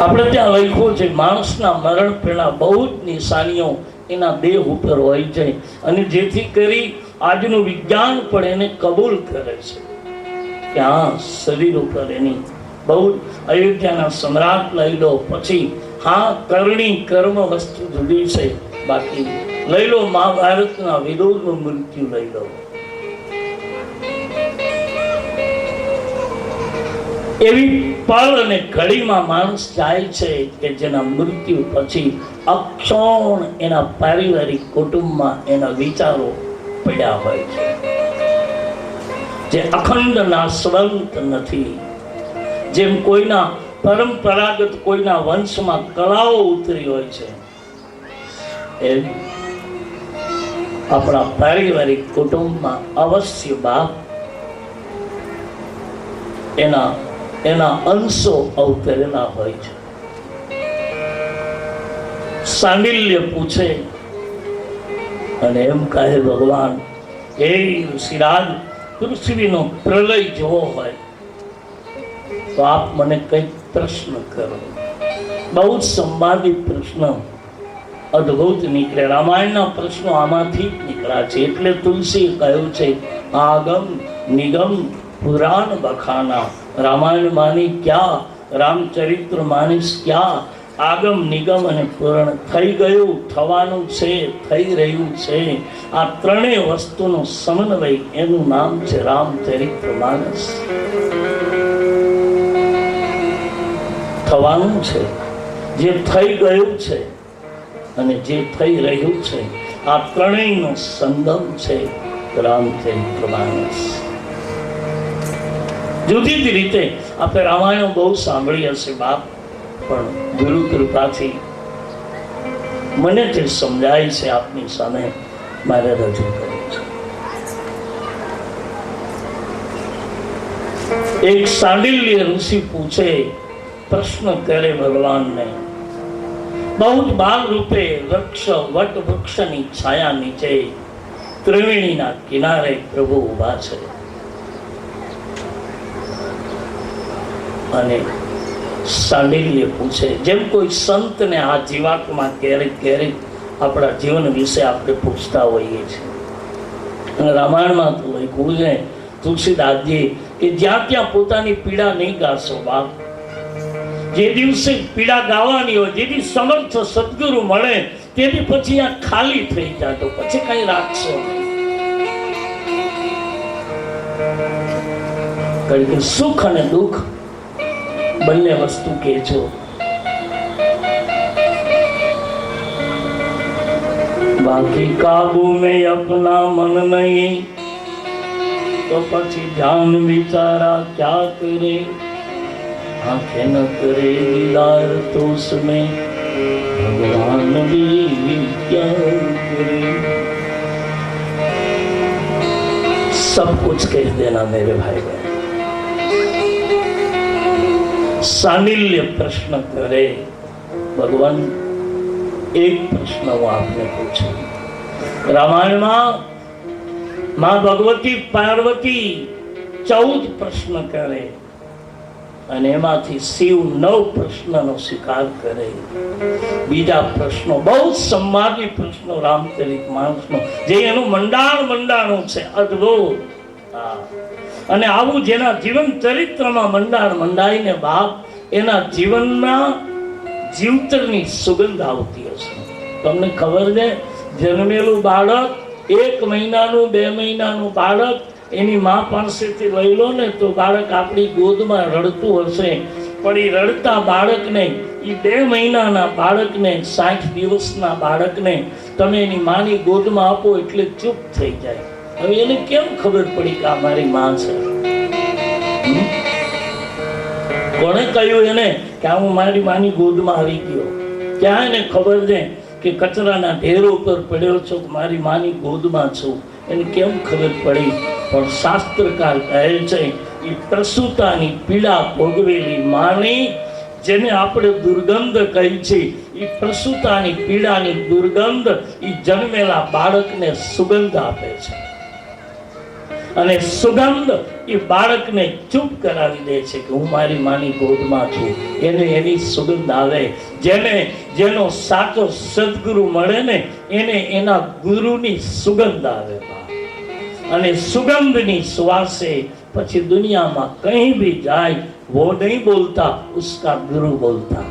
આપણે ત્યાં લખ્યું છે માણસના મરણ પહેલા બહુ જ નિશાનીઓ એના દેહ ઉપર હોય છે, અને જેથી કરી આજનું વિજ્ઞાન પણ એને કબૂલ કરે છે કે હા, શરીર ઉપર એની બહુ. અયોધ્યાના સમ્રાટ લઈ લો, પછી હા, કરણી કર્મ વસ્તુ જુદી છે, બાકી લઈ લો મહાભારતના વિદુરનું મૃત્યુ લઈ લો. એવી પળ અને ઘડીમાં માણસ જાય છે કે જેના મૃત્યુ પછી અક્ષણ એના પારિવારિક કુટુંબમાં એના વિચારો પડ્યા હોય છે, જે અખંડ નાશવંત નથી. જેમ કોઈના પરંપરાગત કોઈના વંશમાં કળાઓ ઉતરી હોય છે, એ આપણા પારિવારિક કુટુંબમાં અવશ્ય બાપ એના અંશો અવતરેલા હોય છે. સાંડિલ્ય પૂછે અને એમ કહે ભગવાન, હે ઋષિરાજ, પૃથ્વીનો પ્રલય જોવો હોય તો આપ મને કઈક પ્રશ્ન કરો. બહુ જ સંવાદી પ્રશ્ન, અદ્ભુત નીકળે. રામાયણના પ્રશ્નો આમાંથી જ નીકળ્યા છે. એટલે તુલસી કહ્યું છે આગમ નિગમ પુરાણ બખાના. રામાયણ માની ક્યાં, રામચરિત્ર માનીશ ક્યાં. આગમ નિગમ અને પુરાણ થઈ ગયું, થવાનું છે, થઈ રહ્યું છે. આ ત્રણેય વસ્તુનો સમન્વય, એનું નામ છે રામચરિત્ર માનસ. થવાનું છે, જે થઈ ગયું છે અને જે થઈ રહ્યું છે, આ ત્રણેયનો સંગમ છે રામચરિત્ર માનસ. જુદી જ રીતે આપણે રામાયણ બહુ સાંભળી હશે બાપ, પણ ગુરુ કૃપાથી મને જે સમજાય છે આપની સામે મારે રજૂ કરવું છે. એક સાંડિલ્ય ઋષિ પૂછે, પ્રશ્ન કરે ભગવાનને. બહુ જ બાલ રૂપે વૃક્ષ, વટ વૃક્ષની છાયા નીચે ત્રિવેણીના કિનારે પ્રભુ ઊભા છે. અને સાંડિલ્ય પૂછે, જેમ કોઈ સંતને આ જીવાતમાં ક્યારેક ક્યારેક આપણા જીવન વિશે આપણે પૂછતા હોઈએ છીએ. અને રામાયણમાં તો લખ્યું છે તુલસીદાસજી કે જ્યાં ત્યાં પોતાની પીડા નહીં ગાશો બાપ. જે દિવસે પીડા ગાવાની હોય, જેથી સમર્થ સદગુરુ મળે, તેથી પછી આ ખાલી થઈ જાતો, પછી કઈ રાખશો નહીં. કારણ કે સુખ અને દુઃખ બંને વસ્તુ કહેજો. બાકી કાબુ में अपना मन नहीं तो પછી ધ્યાન વિચારા क्या करे, आंखें न करे दीदार तो उसमें भगवान भी क्या करे. सब कुछ कह देना मेरे भाई बहन. સાંડિલ્ય પ્રશ્ન કરે, ભગવાન એક પ્રશ્ન હું આપને પૂછું. રામાયણમાં માં ભગવતી પાર્વતી 14 પ્રશ્ન કરે અને એમાંથી શિવ 9 પ્રશ્નનો સ્વીકાર કરે. બીજા પ્રશ્નો બહુ સંવાદી પ્રશ્નો રામચરિત માનસનો, જે એનું મંડાણું છે અદ્ભુત. અને આવું જેના જીવન ચરિત્રમાં મંડાઈને બાપ એના જીવનમાં જીવતરની સુગંધ આવતી હશે. તમને ખબર છે, જન્મેલું બાળક 1 મહિનાનું 2 મહિનાનું બાળક એની મા પાસેથી લઈ લો ને તો બાળક આપણી ગોદમાં રડતું હશે, પણ એ રડતા બાળકને, એ 2 મહિનાના બાળકને, 60 દિવસના બાળકને તમે એની માની ગોદમાં આપો એટલે ચૂપ થઈ જાય. હવે એને કેમ ખબર પડી કે આ મારી માં છે? કોણે કહ્યું એને કે હું મારી માની ગોદમાં આવી ગયો? ક્યાં એને ખબર છે કે કચરાના ઢેર ઉપર પડ્યો છો, મારી માની ગોદમાં છું? એને કેમ ખબર પડી? પણ શાસ્ત્રકાર કહે છે એ પ્રસૂતાની પીડા ભોગવેલી માની, જેને આપણે દુર્ગંધ કહી છે, એ પ્રસૂતાની પીડાની દુર્ગંધ એ જન્મેલા બાળકને સુગંધ આપે છે. અને સુગંધ એ બાળકને ચૂપ કરાવી દે છે કે હું મારી માની ગોદમાં છું. એને એની સુગંધ આવે. જેનો સાચો સદગુરુ મળે ને એને એના ગુરુની સુગંધ આવે. અને સુગંધની સુવાસે પછી દુનિયામાં કहीं भी जाए वो नहीं बोलता, उसका गुरु बोलता.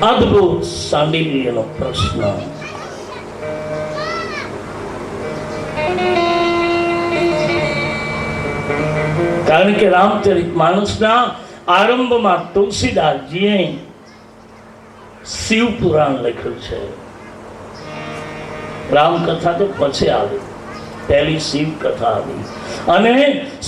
અદ્ભુત સાંડિલ્યનો પ્રશ્ન. કારણ કે રામચરિતમાનસના આરંભમાં તુલસીદાસજીએ શિવ પુરાણ લખ્યું છે. રામકથા તો પછી આવી, પહેલી શિવ કથા આવી. અને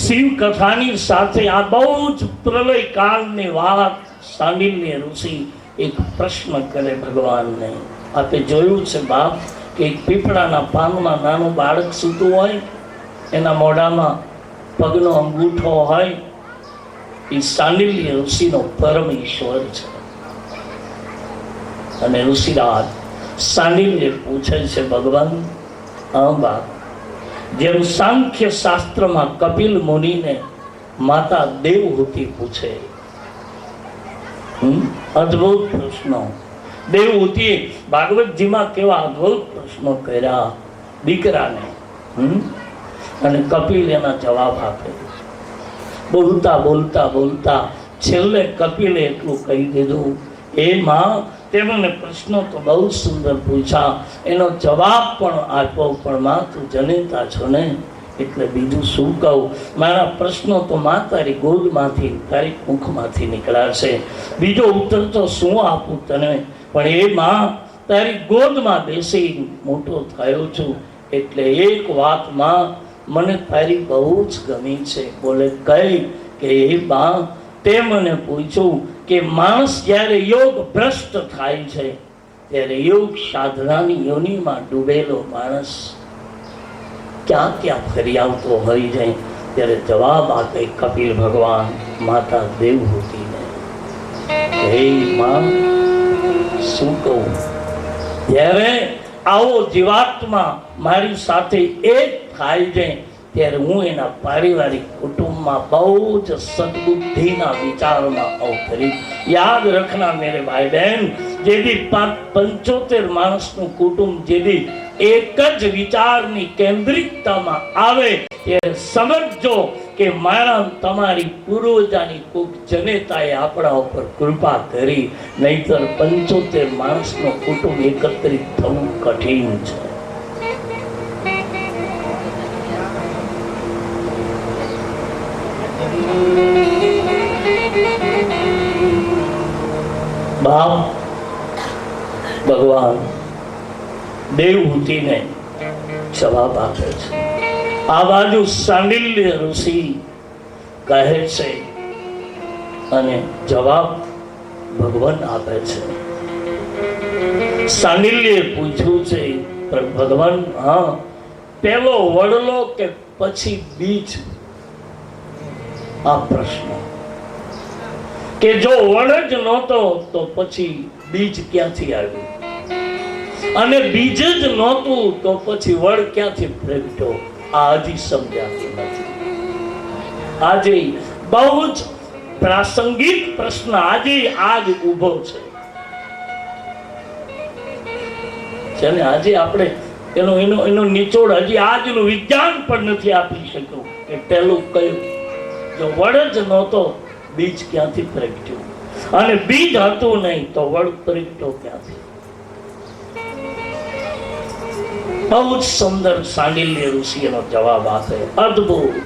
શિવ કથાની સાથે આ બહુ જ પ્રલય કાળની વાત સાંડિલ્ય ઋષિ એક પ્રશ્ન કરે ભગવાનને. આપે જોયું છે બાપ કે એક પીપળાના પાનમાં નાનું બાળક સૂતું હોય, એના મોઢામાં પગનો અંગૂઠો હોય, એ સાંડિલ્ય ઋષિનો પરમ ઈશ્વર છે. અને ઋષિરાજ સાંડિલ્ય પૂછે છે, ભગવાન હા બાપ, જેમ સાંખ્ય શાસ્ત્રમાં કપિલ મુનિને માતા દેવહૂતિ પૂછે, અદ્ભુત પ્રશ્નો. દેવહૂતિએ ભાગવતજીમાં કેવા અદ્ભુત પ્રશ્નો કર્યા દીકરાને, અને કપિલ એના જવાબ આપે. બોલતા બોલતા બોલતા છેલ્લે કપિલે એટલું કહી દીધું, એ માં તે મને પ્રશ્નો તો બહુ સુંદર પૂછ્યા, એનો જવાબ પણ આપ્યો, પણ માં તું જનેતા છો ને, એટલે બીજું શું કહું? મારા પ્રશ્નો તો માં તારી ગોદમાંથી, તારી મુખમાંથી નીકળ્યા છે, બીજો ઉત્તર તો શું આપું તને? પણ એ માં તારી ગોદમાં બેસી મોટો થયો છું, એટલે એક વાત માં મને તારી બહુ જ ગમી છે. બોલે કઈ? કે એ માં તે મને પૂછ્યું કે માણસ જ્યારે યોગ ભ્રષ્ટ થાય છે ત્યારે યોગ સાધનાની યોનિમાં ડૂબેલો માણસ ક્યાં ક્યાં ફરી આવતો હોય જાય, ત્યારે જવાબ આપે કપિલ ભગવાન માતા દેવહૂતિને, હે માં શું કહું? જ્યારે આવો જીવાત્મા મારી સાથે એક થાય છે ત્યારે હું એના પારિવારિક કુટુંબમાં બહુ જ સદબુદ્ધિના વિચારમાં અવતરી. યાદ રખના મેરે ભાઈ બહેન, જેથી 75 માણસનું કુટુંબ જેથી એક જ વિચારની કેન્દ્રિતતામાં આવે ત્યારે સમજો કે મારા તમારી પૂર્વજાની કોક જનેતાએ આપણા ઉપર કૃપા કરી, નહીતર 75 માણસનું કુટુંબ એકત્રિત થવું કઠિન છે. બાપ ભગવાન દેવહૂતિને જવાબ આપે છે. આ બાજુ સાંડિલ્ય ઋષિ કહે છે અને જવાબ ભગવાન આપે છે. સાંડિલ્યે પૂછ્યું છે, ભગવાન હા પેલો વડલો કે પછી બીજ? આ પ્રશ્ન કે જો વડ જ નહોતો તો પછી બીજ ક્યાંથી આવ્યું, અને બીજ જ નહોતું તો પછી વડ ક્યાંથી પ્રગટ્યો? આ હજી સમજાતું નથી. આજે બહુ જ પ્રાસંગિક પ્રશ્ન આજે આજ ઊભો છે. આજે આપણે એનો નિચોડ હજી આજનું વિજ્ઞાન પણ નથી આપી શક્યું કે પેલું કયું. જો વડ જ નહોતો બીજ ક્યાંથી પ્રગટ્યું? અને બીજ હતું નહીં તો વડ પ્રગટ્યો ક્યાંથી? બહુ જ સુંદર સાંડિલ્ય ઋષિ એનો જવાબ આપે, અદ્ભુત.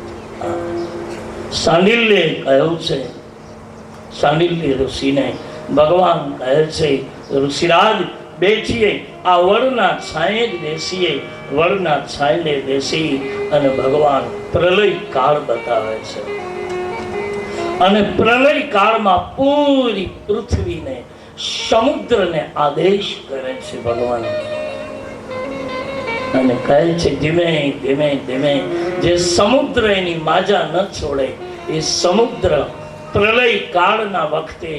સાંડિલ્ય કહ્યું છે, સાંડિલ્ય ઋષિને ભગવાન કહે છે, ઋષિરાજ બેઠીએ આ વડના છાંયે જ બેસીએ, વડના છાંયે બેસી અને ભગવાન પ્રલય કાળ બતાવે છે. અને પ્રલય કાળમાં પૂરી પૃથ્વીને, સમુદ્રને આદેશ કરે છે ભગવાન, અને કહે છે ધીમે ધીમે ધીમે જે સમુદ્ર એની માજા ન છોડે એ સમુદ્ર પ્રલય કાળના વખતે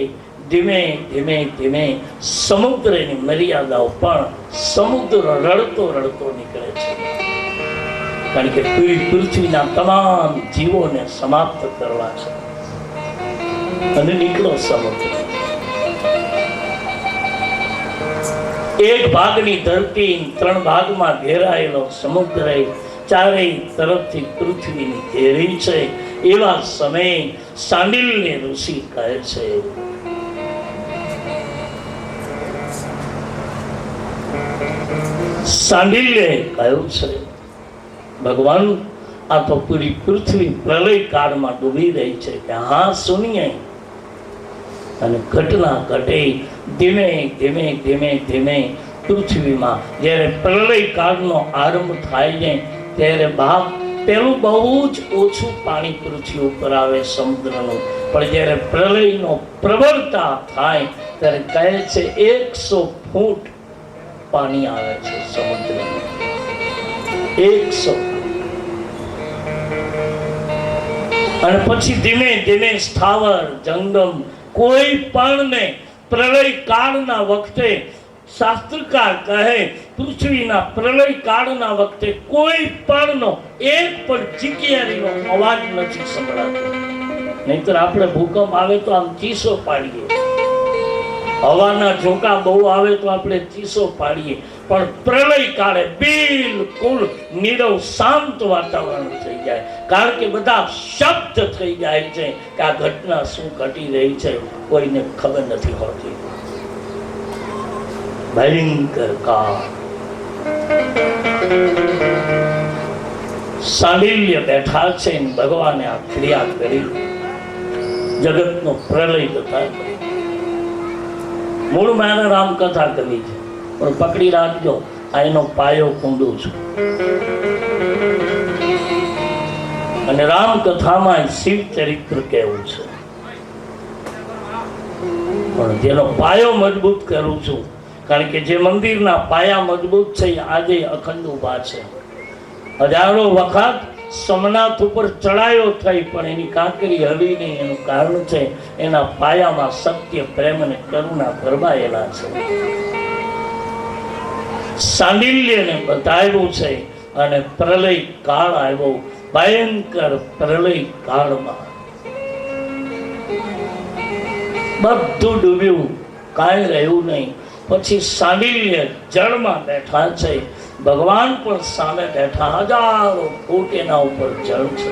ધીમે ધીમે ધીમે સમુદ્રની મર્યાદાઓ પણ સમુદ્ર રડતો રડતો નીકળે છે. કારણ કે પૃથ્વીના તમામ જીવોને સમાપ્ત કરવા છે. અને નીકળો સમુદ્ર. એક ભાગની ધરતી 3 ભાગમાં ઘેરાયેલો સમુદ્ર ચારેય તરફથી પૃથ્વીની ઘેરી છે. એવા સમયે સાંડિલ્ય ઋષિ કહે છે, સાંડિલ્ય કહ્યું છે ભગવાન આ તો પૂરી પૃથ્વી પ્રલય કાળમાં ડૂબી રહી છે કે હા સુનિએ. અને ઘટના ઘટે ધીમે ધીમે ધીમે ધીમે પૃથ્વીમાં જ્યારે પ્રલય કાળનો આરંભ થાય છે ત્યારે બાપ પેલું બહુ જ ઓછું પાણી પૃથ્વી ઉપર આવે સમુદ્રનું, પણ જ્યારે પ્રલયનો પ્રબળતા થાય ત્યારે કહે છે 100 ફૂટ પાણી આવે છે સમુદ્રમાં. 100. અને પછી ધીમે ધીમે સ્થાવર જંગમ કોઈ પણ ને પ્રલય કાળના વખતે શાસ્ત્રકાર કહે પૃથ્વીના પ્રલય કાળના વખતે કોઈ પણનો એક પણ ચીકિયારીનો અવાજ નથી સંભળાતો. નહીતર આપણે ભૂકંપ આવે તો આમ ચીસો પાડીએ, હવાના ઝોકા બહુ આવે તો આપણે ચીસો પાડીએ, પણ પ્રલય કાળે બિલકુલ નીરવ શાંત વાતાવરણ થઈ જાય. કારણ કે બધા શબ્દ થઈ જાય છે કે આ ઘટના શું ઘટી રહી છે કોઈને ખબર નથી હોતી. ભયંકર કાળ. સાંડિલ્ય બેઠા છે, ભગવાને આ ક્રિયા કરી, જગતનો પ્રલય બતાવ્યો. મૂળ મારે રામકથા કરી છે, પણ પકડી રાખજો આ એનો પાયો કુંડું છું. અને રામકથામાં શિવ ચરિત્ર કેવું છે, પણ જેનો પાયો મજબૂત કરું છું. કારણ કે જે મંદિરના પાયા મજબૂત છે આજે અખંડ ઉભા છે. હજારો વખત સોમનાથ ઉપર ચડાયો થઈ પણ એની કાંકરી હલી નહીં. એનું કારણ છે એના પાયામાં સત્ય, પ્રેમ અને કરુણા ગરબાયેલા છે. સાંડિલ્યને બતાવ્યું છે અને પ્રલય કાળ આવ્યો. ભયંકર પ્રલય કાળમાં બધું ડૂબ્યું, કાંઈ રહ્યું નહીં. પછી સાંડિલ્ય જળમાં બેઠા છે, ભગવાન પણ સામે બેઠા, હજારો ફૂટ એના ઉપર જળ છે.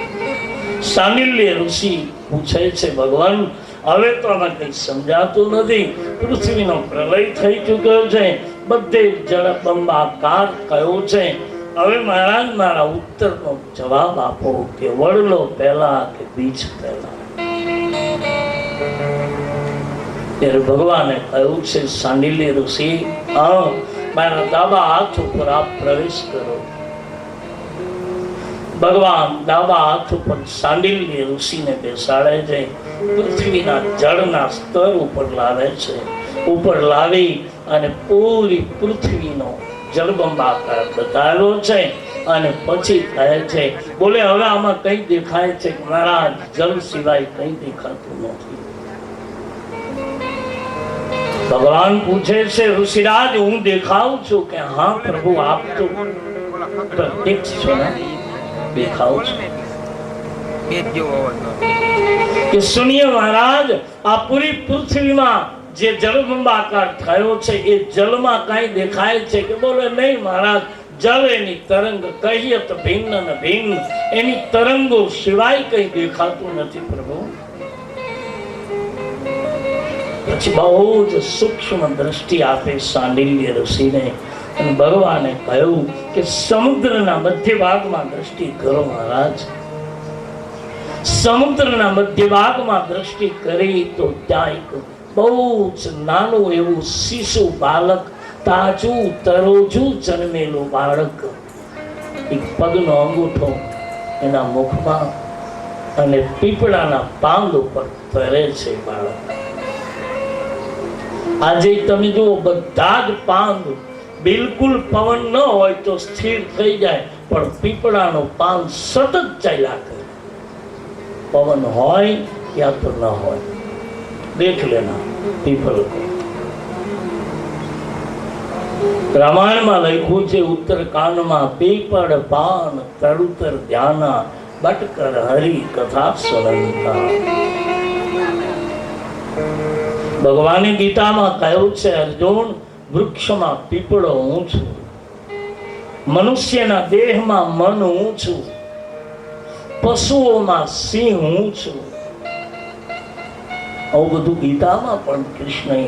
સાંડિલ્ય ઋષિ પૂછે છે ભગવાન હવે તો આમાં કંઈ સમજાતું નથી, પૃથ્વીનો પ્રલય થઈ ચૂક્યો છે, બધે જળબંબાકાર કયો છે. હવે મહારાજ મારા ઉત્તરનો જવાબ આપો કે વડલો પહેલા કે બીજ પહેલા? ત્યારે ભગવાને કહ્યું છે સાંડિલ્ય ઋષિ મારા ડાબા હાથ ઉપર આપ પ્રવેશ કરો. ભગવાન ડાબા હાથ ઉપર સાંડિલ્ય ઋષિને બેસાડે છે, પૃથ્વીના જળના સ્તર ઉપર લાવે છે. ઉપર લાવી અને પૂરી પૃથ્વીનો જળબંબાકાર બતાવ્યો છે. અને પછી કહે છે બોલે હવે આમાં કઈ દેખાય છે? મહારાજ જળ સિવાય કઈ દેખાતું નથી. ભગવાન પૂછે છે ઋષિરાજ હું દેખાઉં છું કે હા પ્રભુ આપ તો પ્રત્યક્ષ છો ને, દેખાઉં છું. કે સુનિય મહારાજ આ પૂરી પૃથ્વીમાં જે જળબંબાકાર થયો છે એ જળમાં કઈ દેખાય છે કે? બોલે નહીં મહારાજ, જળ એની તરંગ કહીએ તો ભિન્ન ને ભિન્ન, એની તરંગો સિવાય કઈ દેખાતું નથી પ્રભુ. પછી બહુ જ સૂક્ષ્મ દ્રષ્ટિ આપે સાંડિલ્ય ઋષિને અને ભગવાને કહ્યું કે સમુદ્રના મધ્ય ભાગમાં દ્રષ્ટિ કરો મહારાજ. સમુદ્રના મધ્ય ભાગમાં દ્રષ્ટિ કરી તો ત્યાં એક બહુ જ નાનું એવું શિશુ બાળક, તાજું તરોજું જન્મેલું બાળક, એક પગનો અંગૂઠો એના મુખમાં અને પીપળાના પાંદ ઉપર તરે છે બાળક. આજે તમે જુઓ બધા જ પાંદ બિલકુલ પવન ન હોય તો સ્થિર થઈ જાય, પણ પીપળાનો પાન સતત ચાલ્યા કરે, પવન હોય યા તો ન હોય. દેખ લેના પીપલ કો. રામાયણમાં લખ્યું છે ઉત્તરકાંડમાં, પીપળ પાન તરુતર ધ્યાના બટકર હરિ કથા સુનંતા. ભગવાને ગીતામાં કહ્યું છે અર્જુન, વૃક્ષમાં પીપળો હું છું, મનુષ્યના દેહમાં મન હું છું, પશુઓમાં સિંહ હું છું. આવું બધું ગીતામાં પણ કૃષ્ણએ,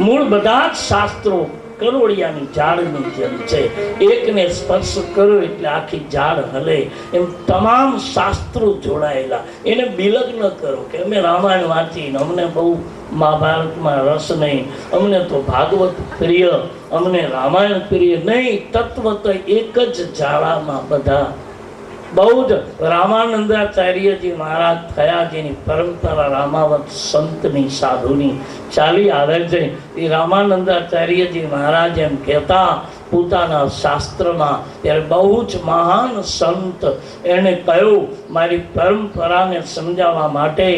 મૂળ બધા જ શાસ્ત્રો કરોડિયાની ઝાડની જેમ છે, એકને સ્પર્શ કરો એટલે આખી ઝાડ હલે, એમ તમામ શાસ્ત્રો જોડાયેલા. એને બિલગ ન કરો કે અમે રામાયણ વાંચીને અમને બહુ મહાભારતમાં રસ નહીં, અમને તો ભાગવત પ્રિય, અમને રામાયણ પ્રિય નહીં. તત્વ તો એક જ ઝાડામાં બધા. બહુ જ રામાનંદાચાર્યજી મહારાજ થયા, જેની પરંપરા રામાવત સંતની સાધુની ચાલી આવે છે. એ રામાનંદાચાર્યજી મહારાજ એમ કહેતા પોતાના શાસ્ત્રમાં, ત્યારે બહુ જ મહાન સંત એણે કહ્યું, મારી પરંપરાને સમજાવવા માટે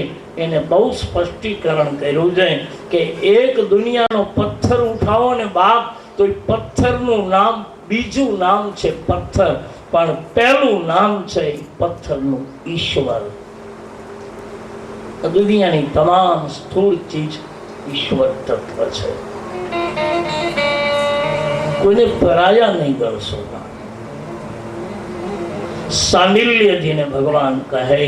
એને બહુ સ્પષ્ટીકરણ કર્યું છે કે એક દુનિયાનો પથ્થર ઉઠાવો ને બાપ, તો એ પથ્થરનું નામ, બીજું નામ છે પથ્થર, પણ પહેલું નામ છે પથ્થરનું ઈશ્વર. દુનિયાની તમામ સ્થૂળ ચીજ ઈશ્વર તત્વ છે. કોઈને પરાયા નહીં ગણશો. સાંડિલ્યજીને ભગવાન કહે,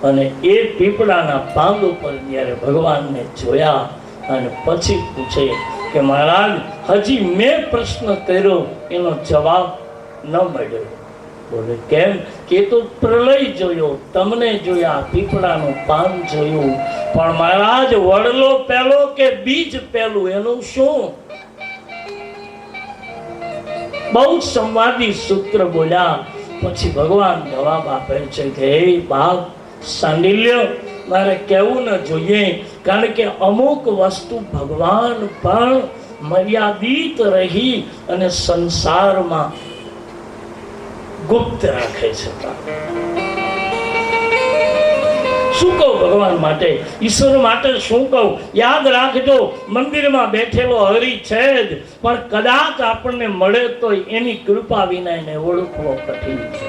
અને એ પીપળાના પાંદ ઉપર જ્યારે ભગવાનને જોયા અને પછી પૂછે કે મહારાજ, હજી મેં પ્રશ્ન કર્યો એનો જવાબ ન મળ્યો. બોલે કેમ? કે તો પ્રલય જોયો, તમને જોયા, પીપળાનું પાન જોયું, પણ મહારાજ વડલો પહેલો કે બીજ પહેલું, એનું શું? બહુ સંવાદી સૂત્ર બોલ્યા. પછી ભગવાન જવાબ આપે છે કે હે બાપ સાંડિલ્ય, મારે કહેવું ન જોઈએ, કારણ કે અમુક વસ્તુ ભગવાન પણ મર્યાદિત રહી અને સંસારમાં ગુપ્ત રાખે છે. શું કહું ભગવાન માટે, ઈશ્વર માટે શું કહું? યાદ રાખજો, મંદિરમાં બેઠેલો હરિ છે જ, પણ કદાચ આપણને મળે તો એની કૃપા વિના એને ઓળખવો કઠિન છે.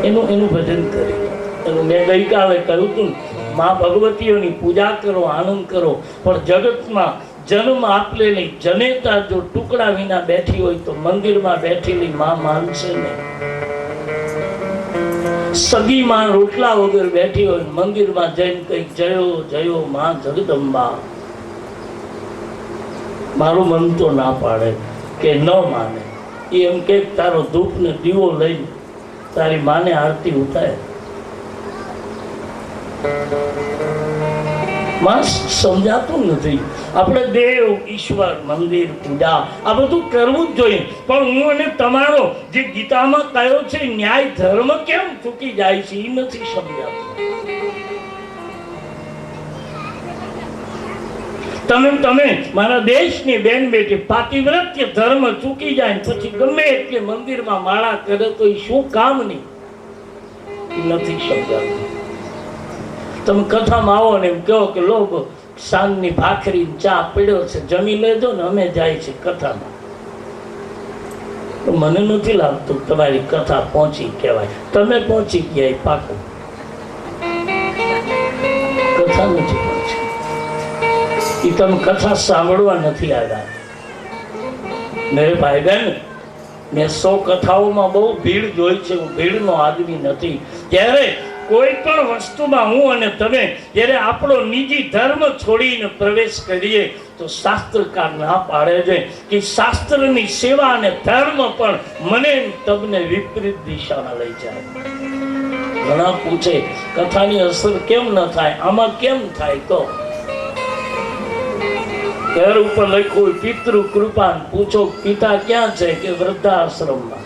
એનું ભજન કરી, એનું મેં ગઈકાલે કહ્યું હતું, મા ભગવતીઓની પૂજા કરો, આનંદ કરો, પણ જગતમાં જન્મ આપલેલી જનેતા જો ટુકડા વિના બેઠી હોય તો મંદિરમાં બેઠેલી માં માનશે નહીં. સગી માં રોટલા વગર બેઠી હોય, મંદિરમાં જઈને કઈક જયો જયો માં જગદંબા, મારું મન તો ના પાડે કે ન માને. એમ કે તારો ધૂપ ને દીવો લઈને તારી માને આરતી ઉતારે. માં સમજાતું નથી. આપણે દેવ, ઈશ્વર, મંદિર, પૂજા આ બધું કરવું જ જોઈએ, પણ હું અને તમારો જે ગીતામાં કયો છે ન્યાય ધર્મ કેમ ચૂકી જાય છે એ નથી સમજાતું. તમે મારા દેશની બેન બેટી પાતિવ્રત્ય ધર્મ ચૂકી જાય પછી ગમે એટલે મંદિરમાં માળા કરે તો એ શું કામ નહીં, નથી સમજાતું. તમે કથામાં આવો ને એમ કહો કે લોકો સાંજની ભાખરી ચા પડ્યો છે, જમી લેજો ને, અમે જાય છે કથામાં. તો મને નથી લાગતું તમારી કથા પહોંચી કહેવાય. તમે પહોંચી ગયા પાકું, કથા નથી પહોંચી. એ તમે કથા સાંભળવા નથી આવ્યા. મેરે ભાઈ બહેન, મેં 100 કથાઓમાં બહુ ભીડ જોઈ છે. હું ભીડનો આદમી નથી. ત્યારે કોઈ પણ વસ્તુમાં હું અને તમે જ્યારે આપણો નિજી ધર્મ છોડીને પ્રવેશ કરીએ તો શાસ્ત્રકાર ના પાડે છે કે શાસ્ત્રની સેવા અને ધર્મ પણ મને તમને વિપરીત દિશામાં લઈ જાય. ઘણા પૂછે કથાની અસર કેમ ન થાય, આમાં કેમ થાય? તો ઘર ઉપર લખ્યું પિતૃ કૃપા. પૂછો પિતા ક્યાં છે? કે વૃદ્ધાશ્રમમાં.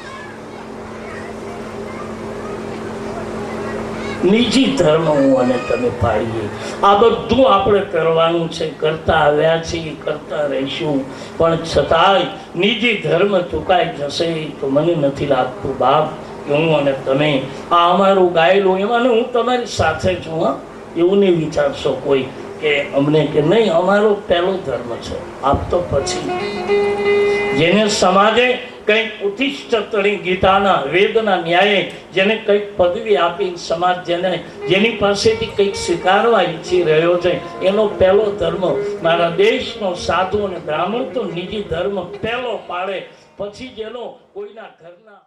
નિજી ધર્મ હું અને તમે પાડીએ. આ બધું આપણે કરવાનું છે, કરતા આવ્યા છીએ, કરતા રહીશું. પણ છતાંય નિજી ધર્મ ચૂકાઈ જશે તો મને નથી લાગતું બાપ કે હું અને તમે આ અમારું ગાયેલું એમાં હું તમારી સાથે છું. હા, એવું નહીં વિચારશો કોઈ કે અમને કે નહીં, અમારો પહેલો ધર્મ છે, આપ તો પછી. જેને સમાજે કંઈક ઉત્તિષ્ઠ તળી ગીતાના વેદના ન્યાયે જેને કંઈક પદવી આપી, સમાજ જેની પાસેથી કંઈક સ્વીકારવા ઈચ્છી રહ્યો છે, એનો પહેલો ધર્મ મારા દેશનો સાધુ અને બ્રાહ્મણ તો નિજી ધર્મ પહેલો પાડે, પછી જેનો કોઈના ઘરના